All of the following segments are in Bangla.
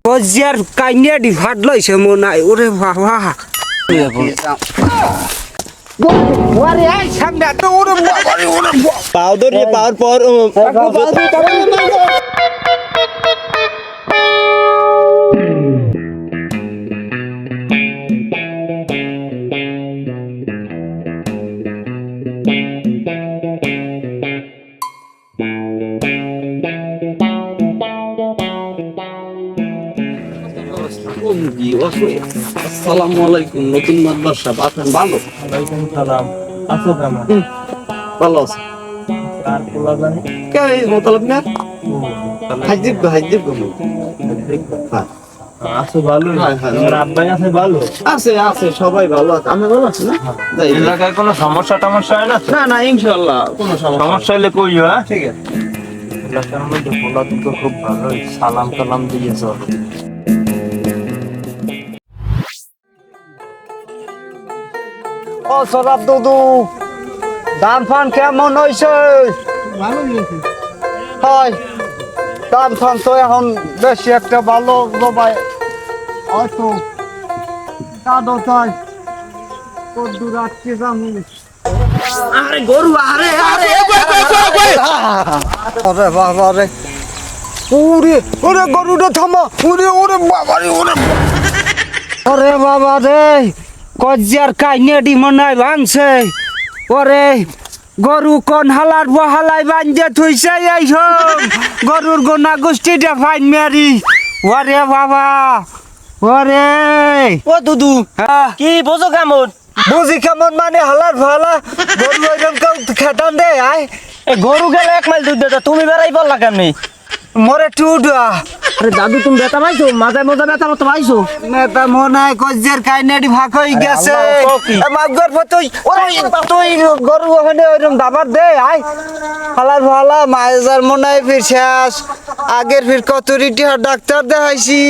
গজিয়ার কাইনিয়া দি ভাত লইছে মনে হয় ওরে বাবা ওরে এই সামনে তো ওরে বাবা রে ওরে পাউডার নিয়ে পাওয়ার পর আসসালামু আলাইকুম নতুন মাদ্রাসা সাহেব আপনি ভালো ওয়ালাইকুম সালাম আছো কেমন ভালো আছে আর পোলা জানি কে এই মতলব না হাজিব আছো ভালো হ্যাঁ, হ্যাঁ। তোমার আব্বাই আছে ভালো আছে সবাই ভালো আছে আমি ভালো আছি না যাই এলাকায় কোনো সমস্যা টমস্যা হয় না তো? না ইনশাআল্লাহ কোনো সমস্যা সমস্যা হলে কইও হ্যাঁ ঠিক আছে এলাকার মধ্যে পোলা দুটো খুব ভালো সালাম কালাম দিয়েছ ও সরাব দুদু দাম ফান কেমন হইছে ভালো হয়েছে হয় দাম ফান তো এখন বেশি একটা ভালো জবাই হয়তো কাদো চাই কদ্দুর আটকে যাবো আরে গরু আরে আরে বাবা রে ওরে ওরে গরুটা থামা ওরে বাবা রে ওরে বাবা রে কজিয়ার কাইনেডি মনাই ভাঙছে ওরে গরু কোন হালার বহালাই বাঞ্জে থুইছে এই গরুর গোনা গোষ্ঠীটা ফাইন মেরি ওরে বাবা ওরে ও দুদু হ্যাঁ কি বোঝো কেমন বুঝি কেমন মানে হালার ভালা গরু এরকম কেউ খেটান দে আয় এ গরু গেলে 1 মাইল দুধ দে তুমি বেড়াই বললা কেমনি মরে টুডা আরে দাদু তুমি বেতা পাইছো মাথায় মজা বেতা মতো পাইছো নেতা মনে হয় কজিয়ার কাইনেডি ভাগ হয়ে গেছে আল্লাহ, তো কি? মাগর তুই তুই গরু ওখানে ওইরকম দাবার দে আয় হালার ভালা মায়ের মনে হয় ফির শেষ আগের ফির কত রিটিহার ডাক্তার দেখাইছি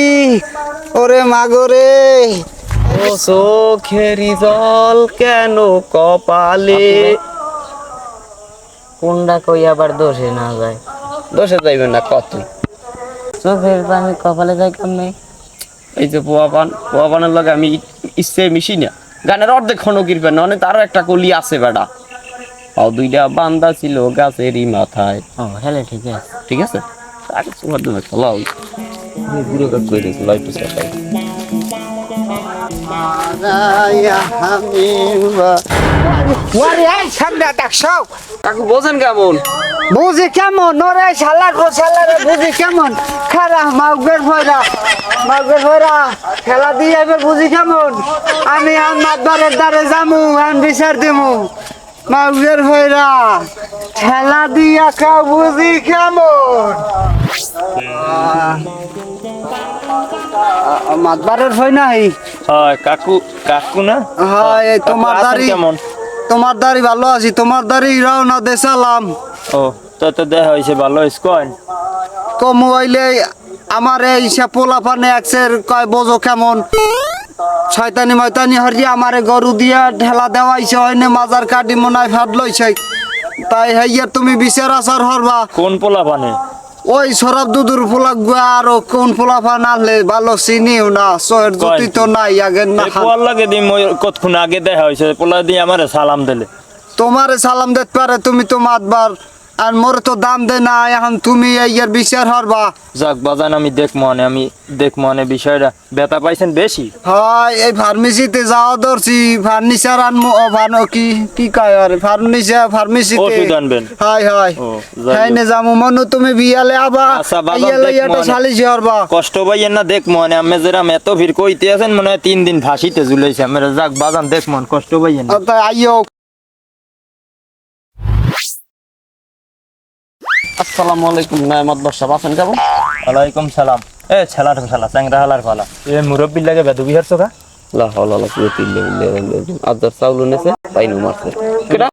ওরে মাগরে ও চোখেরি জল কেন কপালে কোনটা কই আবার দোষে না যায় দোষে যাইবে না কত চোখের পানি কপালে যায় কেমনে এই যে পোয়াপানের লগে আমি ইচ্ছে মিশি না গানের অর্ধেক খনকির পেন অনেক তারও একটা কলি আছে বেটা আর দুইটা বান্দা ছিল গাছেরই মাথায় ও হেলে ঠিক আছে ঠিক আছে আগে তোমার জন্য খেলা বুড়ো কাজ করে দিয়েছিল একটু সাথে ওরে এই সামনে দেখছো কাকু বোঝেন কেমন বুঝি কেমন নরে শালারে বুঝি কেমন খারা মাউগের ভয়রা খেলা দিয়ে এবার বুঝি কেমন আমি আমার দ্বারে যামু আমি বিচার দিমু মাউগের ভয়রা খেলা দিয়া কা বুঝি কেমন মাতবারের ভয় নাই হয় কাকু না হয় কাকু আছেন কেমন তোমার দাড়ি ভালো আছি তোমার দাড়ি রওনা দে সালাম ও তো দেখা হয়েছে ভালো স্কোয়ান তো মোবাইলে আমার এই সে পোলা পানে একসের কয় বোঝো কেমন শয়তানি ময়তানি হরিয়া আমারে গরু দিয়া ঢেলা দেওয়াইছে হয়নে মাজার কাটি মনায় ভাত লইছে তাই হাইয়ার তুমি বিচার আচার হরবা কোন পোলা পানে ওই সরব দুদুর পোলা গুয়া আরো কোন পোলা পান আনলে ভালো চিনিও না সোহের জ্যোতি তো নাই আগের না পোয়ার লাগে দিম কতক্ষণ আগে দেখা হয়েছে পোলা দিয়ে আমার সালাম দিলে তোমারে সালাম দিতে পারে তুমি তো মাতবার আর মোরে তো দাম দে না এখন তুমি ইয়ার বিচার হরবা যাক বাজান আমি দেখমো বিষয়টা ব্যথা পাইছেন বেশি হয় এই ফার্মেসিতে যাওয়া ধরছি ফার্নিচার আনমু ভানো কি কয় আরে ফার্মেসিতে ওষুধ আনবেন? হয় ও, যাই হ্যাঁ নে যামু মনু তুমি বিয়ালে আবা আচ্ছা, বাবা, ইয়ালে দেখমু এটা আনে। সালিশ হরবা কষ্ট পাইয়েন না দেখমো আমি যেরাম এত ভিড় কইতে আছেন মনে হয় 3 দিন ফাঁসিতে ঝুলাইছে আমার যাক বাজান দেখমো কষ্ট পাইয়েন না। তাই আইও আসসালামু আলাইকুম নাইমাত বাদশা আছেন কেমন ওয়ালাইকুম সালাম এ ছেলার শালা চ্যাংরা হালার ফালা এ মুরব্বির লাগে বেদু বিহার চোখা লা হাওলা লা কুওয়াতা ইল্লা বিল্লাহ আদার চাউল নেছে পাইনু মারছে কেডা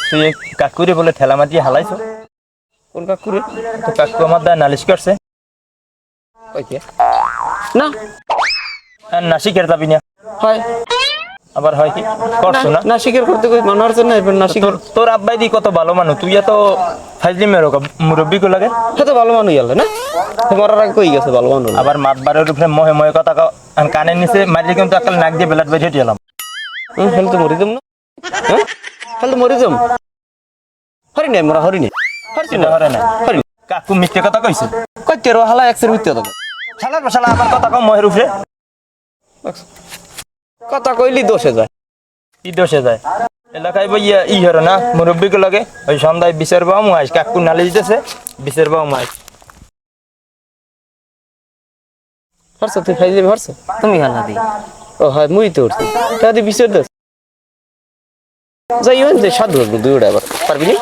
তুই এই কাকুরে বলে ঠেলা মাটিয়ে হালাইছো কোন কাকুরে তো কাকু আমার দায় নালিশ করছে কইতে না আর নাসিকের যাবি না হয় আবার হয় কি করছো না? না স্বীকার করতে কই মানার জন্য এবার না স্বীকার তোর আব্বাই দি কত ভালো মানুষ, তুই এত ফাইজলি মেরো মুরব্বী কো লাগে। সে তো ভালো মানুষ গেল না, মরার আগে কই গেছে ভালো মানুষ। আবার মাতবারের উপরে মহে মহে কথা কানের নিচে মারলে কিন্তু একাল নাক দিয়ে বেলাট বেরিয়ে গেলাম। হেল তো মরি যাম না, হ্যাঁ হেল তো মরি যাম। হরি নাই মরা হরি নাই হরছি না হরে না কাকু মিথ্যে কথা কইছে। কই তেরো হালা একসের মিথ্যা কথা শালার শালা আবার কথা কম মহের উপরে কথা কইলি দোষে যায়। কি দোষে যায় এলাকায় বইয়া হরো না মুরব্বী কো লাগে ওই সন্ধ্যায় বিচার পাও মাইস কাকু নালি দিতেছে বিচার পাও মাইস। হরছ তুই খাই যাবি হরছ তুমি খালা দি ও হয় মুই তো উঠছি তাহলে বিচার দেস যাই যে সাধু দুইটা আবার পারবি নি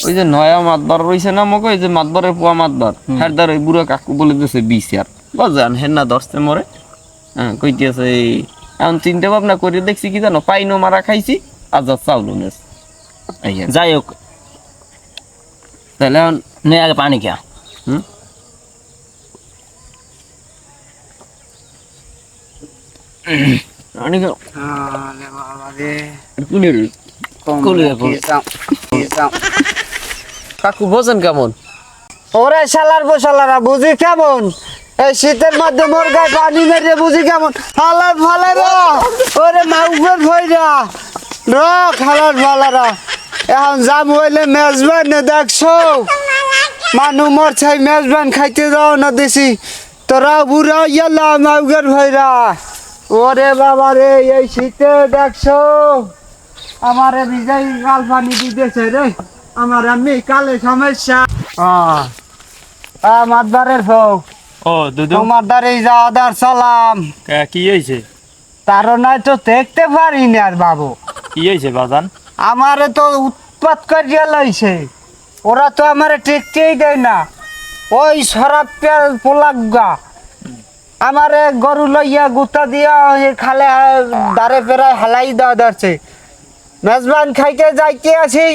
ওই যে নয়া মাতবার রইছে না মকে ওই যে মাতবারের পুয়া মাতবার হারদার ওই বুড়া কাকু বলে দিয়েছে বিচার বাজান হেনা দশতে মরে হ্যাঁ কইতেছে এখন চিন্তা ভাবনা করে দেখছি কি জানো পাইনো মারা খাইছি আজাদ চাউল নেস যাই হোক তাহলে এখন নে আগে পানি খেয়া। অনেক আরে বাবা রে কুলের কাকু বোঝেন কেমন ওরে শালার বসালারা বুঝি কেমন এই শীতের মধ্যে মোর গায়ে পানি মেরে বুঝি কেমন হালার ফালারা ওরে মাউগের ভইরা র খালার ফালারা এখন যাম হইলে মেজবান দেখছো মানু মোর ছাই মেজবান খাইতে যাও না দেশি তোরা বুড়া ইয়ালা মাউগের ভইরা ওরে বাবা রে এই শীতে দেখছো আমারে বিজয় গাল পানি দিতেছে রে আমার আমি কালে সমস্যা মাতবারের হোক ও দুদু তোমার দ্বারে যাওয়ার সালাম কি হয়েছে তার নাই তো দেখতে পারি না আর বাবু কি হয়েছে বাজান? আমারে তো উৎপাত করিয়া লইছে ওরা তো আমারে টেকতেই দেয় না ওই সরাব পোলাগা আমারে গরু লইয়া গুতা দিয়া ওই খালে দাঁড়ে পেরায় হালাই দেওয়া ধরছে মেজবান খাইতে যাইতে আছি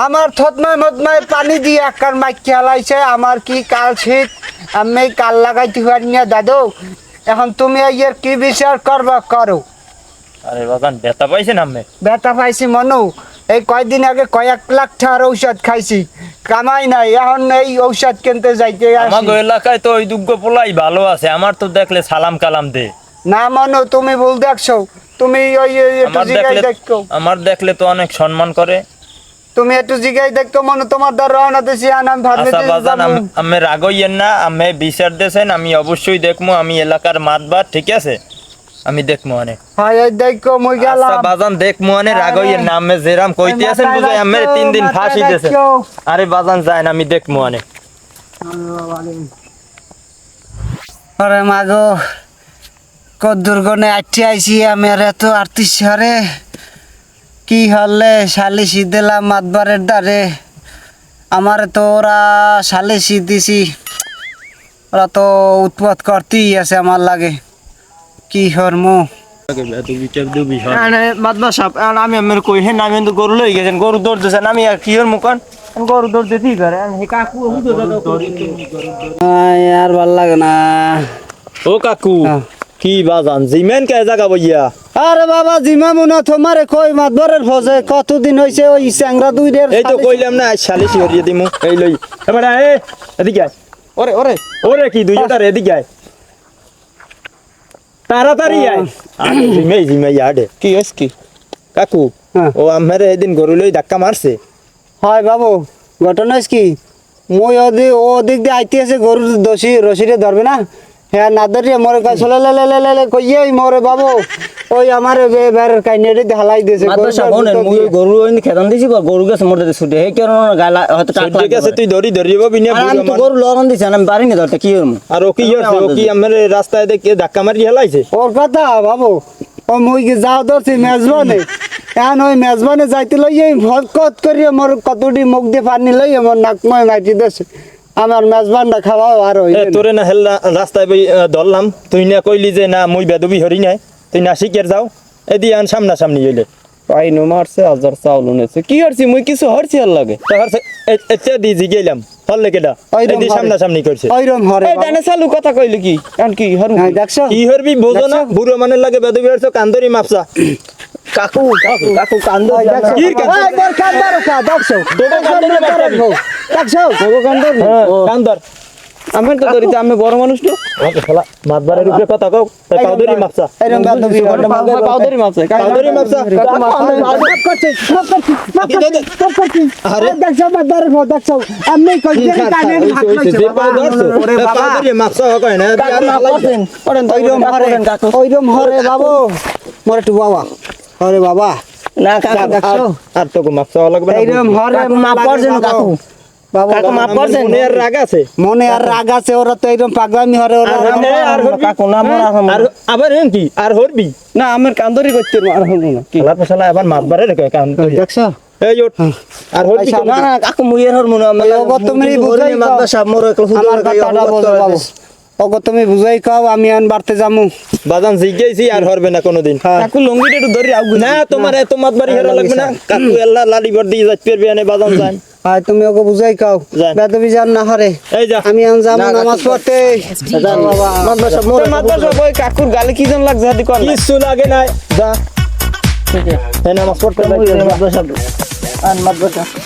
আমার থতমায় মতমায় পানি দিয়ে একবার মাইকে হালাইছে আমার কি কাল শীত আমি কাল লাগাইতে পারি না দাদু এখন তুমি এর কি বিচার করবা করো। আরে বাজান ব্যথা পাইছেন আমি? ব্যথা পাইছি মনু এই কয়দিন আগে কয়েক লাখ টাকার ঔষধ খাইছি কামাই নাই এখন এই ঔষধ কিনতে যাইতে আমার এলাকায় তো ওই দুগ্গ পোলাই ভালো আছে, আমার তো দেখলে সালাম কালাম দে। না মনু তুমি ভুল দেখছো তুমি ওই একটু জিগাই দেখো আমার দেখলে তো অনেক সম্মান করে। তুমি একটু জিগাই দেখো মনু তোমার দ্বার রওনা দিছি আনাম ভাবলে আচ্ছা বাজান আমি রাগইয়েন না, আমি বিচার দেছেন আমি অবশ্যই দেখবো, আমি এলাকার মাতবার ঠিক আছে আমি দেখবো অনেক। হ্যাঁ এই দেখো মই আচ্ছা গেলাম বাজান দেখবো অনেক রাগইয়েন না, আমি যেরাম কইতে আছেন বুঝাই আমি 3 দিন ফাঁসি দেছেন। আরে বাজান যায় না আমি দেখবো অনেক। আরে মাগো কদ্দুরগনে আটটি আইছি আমি আর এত আর্তিস হারে কি হলে শালিশি দিলাম মাতবারের দ্বারে আমার তো ওরা শালিশি দিছি ওরা তো উৎপাত করতেই আছে আমার লাগে কি হরমু মাতবার সাহেব আমি আমার কই হেন আমি কিন্তু গরু লই গেছেন গরু দৌড় দিয়েছেন আমি আর কি হর মুখন গরু দৌড় দিতেই পারে কাকু আর ভাল লাগে না ও কাকু কি বাজান জিমেন কে জায়গা বইয়া? আরে বাবা জিমা মনে তোমারে কই মাতবারের ফজে কতদিন হইছে ওই চ্যাংরা দুইদের এই তো কইলাম না শালিশি হরিয়ে দিমু এই লই এবার এদিকে আয় ওরে ওরে ওরে কি দুইটার এদিকে আয় তাড়াতাড়ি আয় জিমাই জিমাই আডে কি হইছে কি কাকু হ্যাঁ। ও আমার এদিন গরু লই ধাক্কা মারছে। হয় বাবু ঘটনা কি মই ওদিক দিয়ে আইতে আছে গরুর দোষী রসিরে ধরবে না হ্যাঁ না ধরিয়ে মরে কাছে লে কইয়ে মরে বাবু ওই আমার বের কাইনেড়ি হালাই দিয়েছে গরু খেতাম দিছি গরু গেছে মোটে ছুটে হে কেন গালা হয়তো ঠিক আছে তুই ধরি ধরিব বিনা আমি তো গরু লগন দিছি আমি পারি না ধরতে কি হইম আর ও কি হইছে ও কি আমার রাস্তায় দেখে ধাক্কা মারি হেলাইছে ওর কথা বাবু ও মুই যাও ধরছি মেজবানে এখন ওই মেজবানে যাইতে লইয়ে ভরকত করিয়ে মোর কতটি মুখ দিয়ে পানি লইয়ে মোর নাকময় মাটি দিয়েছে আমার মেজবানটা খাওয়াও আর তোরে না হেল রাস্তায় ধরলাম তুই না কইলি যে না মুই বেদবি হরি নাই তুই না শিখের যাও এদি আন সামনাসামনি হইলে পাইনো মারছে হাজার চাউল নেছে কি হরছি মুই কিছু হরছি আর লাগে তো হচ্ছে এতে দিজি গেলাম হল কেডা ওইরকম এই সামনা সামনি করছে ওইরকম হরে এই ডানে চালু কথা কইলি কি কারণ কি হরু হ্যাঁ দেখছো কি হরবি বোঝো না বুড়ো মানে লাগে বেদবি হরছ কান্দরি মাপসা কাকু কাকু কাকু কান্দো দেখছো কি কান্দর? এই তোর কান্দার কা দেখছো তোকে কান্দরি মাপসাবি দেখছো কান্দর কান্দর আমি তো ধরিতে আমি বড় মানুষ তো ওকে শালা মাতবারের উপরে কথা কও কাউদরি মাপসা এরকম বাদবি পাউদারি মাছে কাউদরি মাপসা আরে দেখছো মাদার গো দেখছো আমি কই যে কানে হাত লইছে যে পাও ধরছো ওরে বাবা কাউদরি মাপসা কয় না ওইরকম হরে বাবু মোর একটু বাবা হরে বাবা না কাকু দেখছো আর তো মাপসা লাগবে না এইরকম হরে কাকু মাফ করছেন কাকু বাবা কাকু মাফ করছেন মনে আর রাগ আছে মনে আর রাগ আছে ওরা তো এইরকম পাগলামি হরে ওরা আর হরবি কাকু না মরা আর আবার এম কি আর হরবি না আমার কান্দরি করতে আর হলো না কি শালা শালা আবার মাতবারে রে কান্দরি দেখছো এই ওঠ আর হরবি না না কাকু মুইয়ের হর মনে আমি ওগো তুমি বুঝাই মাদ্দা সাহেব মোর একলা আমার কথাটা বলো বাবু ওগো তুমি বুঝাই খাও আমি আন বাড়তে যামু বাজান জিজ্ঞাসি আর হরবে না কোনোদিন কাকু লঙ্গিটা একটু ধরি আউ না তোমার এত মাতবারি হেরা লাগবে না কাকু এল্লা লালি বড় দিয়ে যাচ্ছে পেরবে আনে বাজান যান আর তুমি ওকে বুঝাই খাও যান। বেদবি জান না হরে এই যা আমি আন যামু নামাজ পড়তে বাবা মাদ্দা সাহেব মোর মাদ্দার সব ওই কাকুর গালে কি জন লাগছে হাতি কর কিছু লাগে নাই যা এই নামাজ পড়তে যাইতে মাদ্দা সাহেব আন মাদ্দা সাহেব